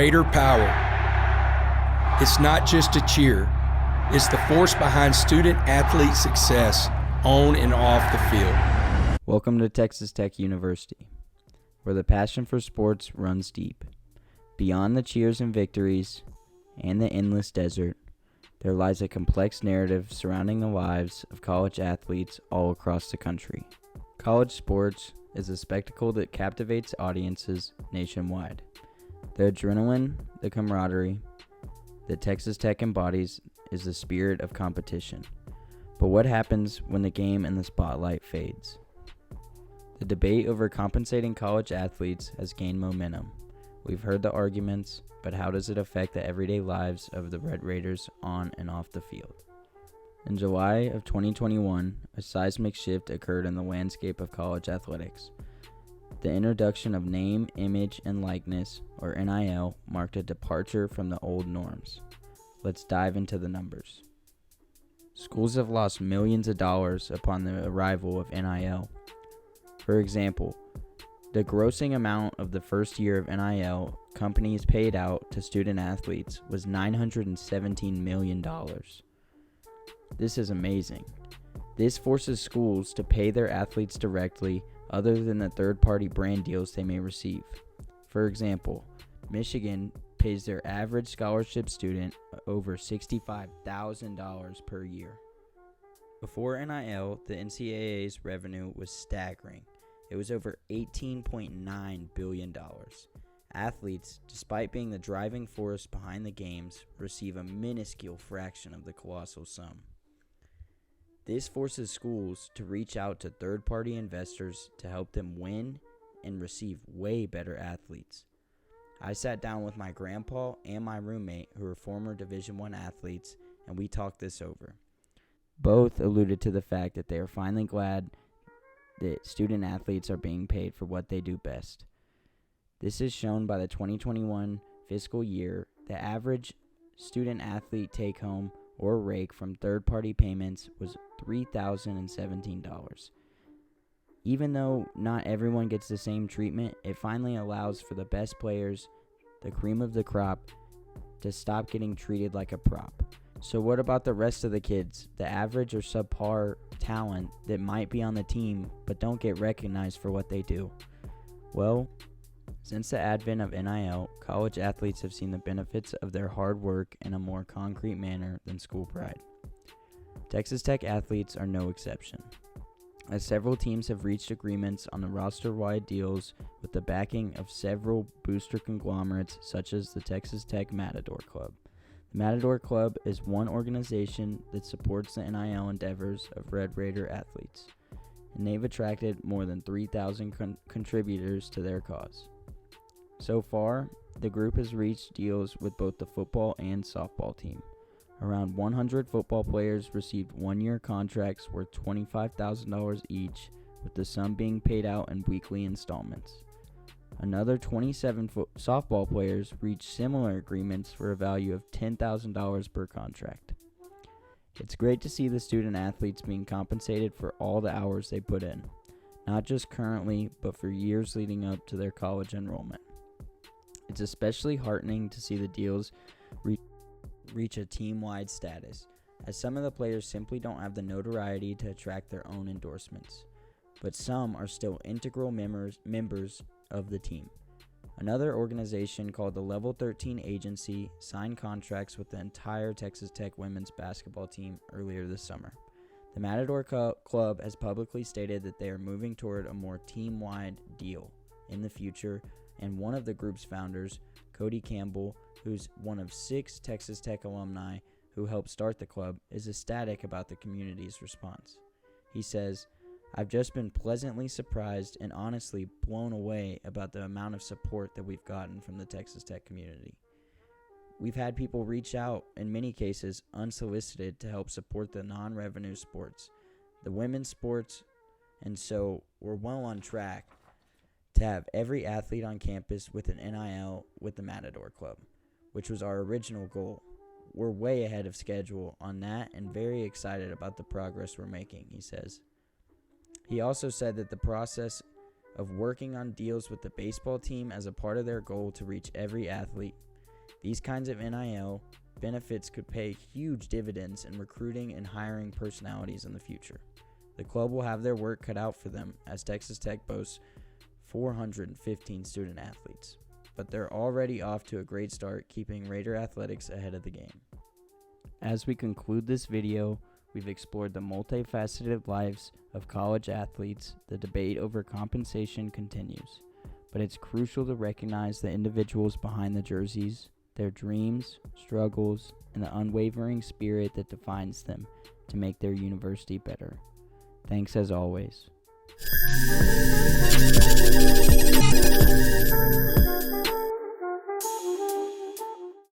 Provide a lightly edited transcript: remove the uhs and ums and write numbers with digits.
Raider power. It's not just a cheer. It's the force behind student-athlete success on and off the field. Welcome to Texas Tech University, where the passion for sports runs deep. Beyond the cheers and victories and the endless desert, there lies a complex narrative surrounding the lives of college athletes all across the country. College sports is a spectacle that captivates audiences nationwide. The adrenaline, the camaraderie that Texas Tech embodies is the spirit of competition. But what happens when the game and the spotlight fades? The debate over compensating college athletes has gained momentum. We've heard the arguments, but how does it affect the everyday lives of the Red Raiders on and off the field? In July of 2021, a seismic shift occurred in the landscape of college athletics. The introduction of name, image, and likeness, or NIL, marked a departure from the old norms. Let's dive into the numbers. Schools have lost millions of dollars upon the arrival of NIL. For example, the grossing amount of the first year of NIL companies paid out to student athletes was $917 million. This is amazing. This forces schools to pay their athletes directly other than the third-party brand deals they may receive. For example, Michigan pays their average scholarship student over $65,000 per year. Before NIL, the NCAA's revenue was staggering. It was over $18.9 billion. Athletes, despite being the driving force behind the games, receive a minuscule fraction of the colossal sum. This forces schools to reach out to third-party investors to help them win and receive way better athletes. I sat down with my grandpa and my roommate, who are former Division I athletes, and we talked this over. Both alluded to the fact that they are finally glad that student athletes are being paid for what they do best. This is shown by the 2021 fiscal year. The average student athlete take-home or rake from third-party payments was $3,017. Even though not everyone gets the same treatment, it finally allows for the best players, the cream of the crop, to stop getting treated like a prop. So what about the rest of the kids, the average or subpar talent that might be on the team but don't get recognized for what they do? Well, since the advent of NIL, college athletes have seen the benefits of their hard work in a more concrete manner than school pride. Texas Tech athletes are no exception, as several teams have reached agreements on the roster-wide deals with the backing of several booster conglomerates such as the Texas Tech Matador Club. The Matador Club is one organization that supports the NIL endeavors of Red Raider athletes, and they've attracted more than 3,000 contributors to their cause. So far, the group has reached deals with both the football and softball team. Around 100 football players received one-year contracts worth $25,000 each, with the sum being paid out in weekly installments. Another 27 softball players reached similar agreements for a value of $10,000 per contract. It's great to see the student athletes being compensated for all the hours they put in, not just currently, but for years leading up to their college enrollment. It's especially heartening to see the deals reach a team-wide status, as some of the players simply don't have the notoriety to attract their own endorsements, but some are still integral members of the team. Another organization called the Level 13 Agency signed contracts with the entire Texas Tech women's basketball team earlier this summer. The Matador Club has publicly stated that they are moving toward a more team-wide deal in the future, and one of the group's founders, Cody Campbell, who's one of 6 Texas Tech alumni who helped start the club, is ecstatic about the community's response. He says, "I've just been pleasantly surprised and honestly blown away about the amount of support that we've gotten from the Texas Tech community. We've had people reach out, in many cases unsolicited, to help support the non-revenue sports, the women's sports, and so we're well on track to have every athlete on campus with an NIL with the Matador Club, which was our original goal. We're way ahead of schedule on that and very excited about the progress we're making," he says. He also said that the process of working on deals with the baseball team as a part of their goal to reach every athlete These kinds of NIL benefits could pay huge dividends in recruiting and hiring personalities in the future. The club will have their work cut out for them, as Texas Tech boasts 415 student athletes, but they're already off to a great start, keeping Raider athletics ahead of the game. As we conclude this video, we've explored the multifaceted lives of college athletes. The debate over compensation continues, but it's crucial to recognize the individuals behind the jerseys, their dreams, struggles, and the unwavering spirit that defines them to make their university better. Thanks as always.